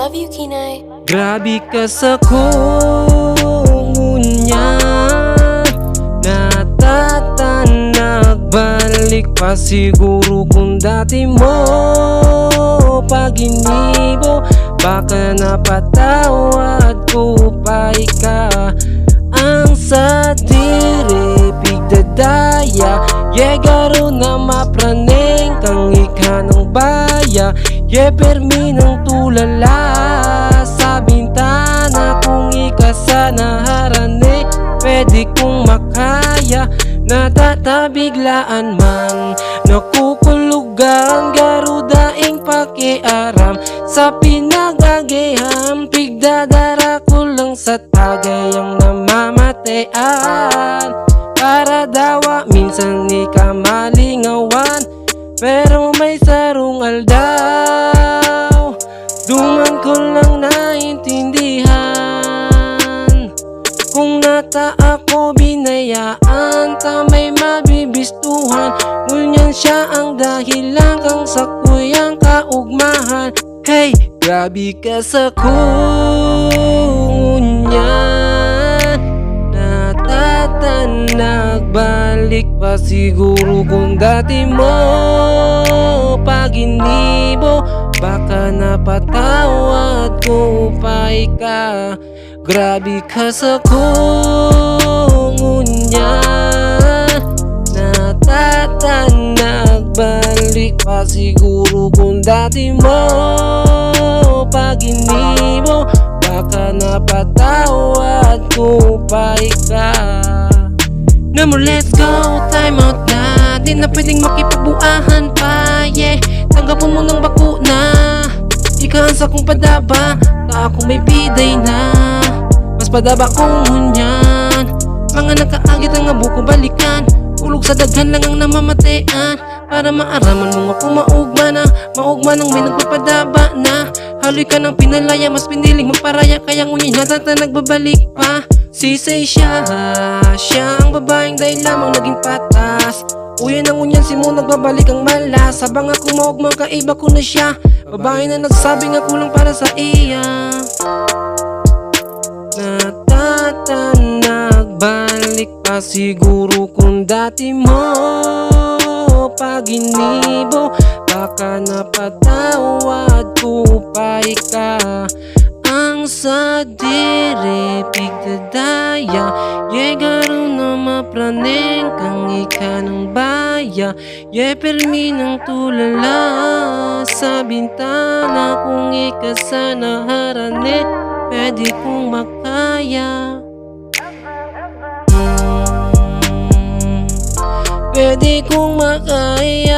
Love you, Kinay. Grabe ka sa kungunya, natatanag, balik pa siguro kung dati mo pag-inibo. Baka napatawad ko pa ika ang sa diri pigdadaya. Yegaro na mapraneng kang ika ng baya. Ye permi ng tulala sa bintana. Kung ika sa naharane pwede kong makaya. Natatabiglaan man nakukulugan, garudaing pakiaram sa pinagagiham. Pigdadara ko lang sa tagayang namamatayan. Para dawa minsan ni ka malingawan, pero may sarong aldaw. Duman ko lang naintindihan, kung nata ako binayaan, ta may mabibistuhan. Ngunyan siya ang dahilan kang sa kuyang kaugmahan. Hey, grabe ka sa kungunyan, natatanag, balik pa siguro kung dati mo pag-inibo. Baka napatawad ko pa ika. Grabe ka sa kungunyan, natatanag, balik pa siguro kung dati mo pag-inibo. Baka napatawad ko pa ika. Namo, let's go, time out na. Di na pwedeng makipagbuahan pa, yeah. Tanggapon mo ng bakuna, ikahan sa kong padaba. Ta ako may biday na, mas padaba kong hunyan. Mga nakaagit ang abuko balikan, ulog sa daghan lang ang namamatayan. Para maaraman mo nga kung maugma na, maugma nang may nagpapadaba na. Haloy ka ng pinalaya, mas piniling magparaya, kaya ngunyan natata nagbabalik pa. Sisay siya ang babaeng dahil lamang naging patas. Uyan ang unyan si mo nagbabalik ang malas. Habang ako maugma kaiba ko na siya, babae na nagsabing ako lang para sa iya. Natatanag, balik pa siguro kung dati mo pag-inibo. Baka napatawad ko pa ika ang sa diri pigdadaya. Yegaro na mapraneng kang ika ng baya. Ye permi ng tulala sa bintana. Kung ika sa naharane pwede kong makaya. Pwede kong makaya.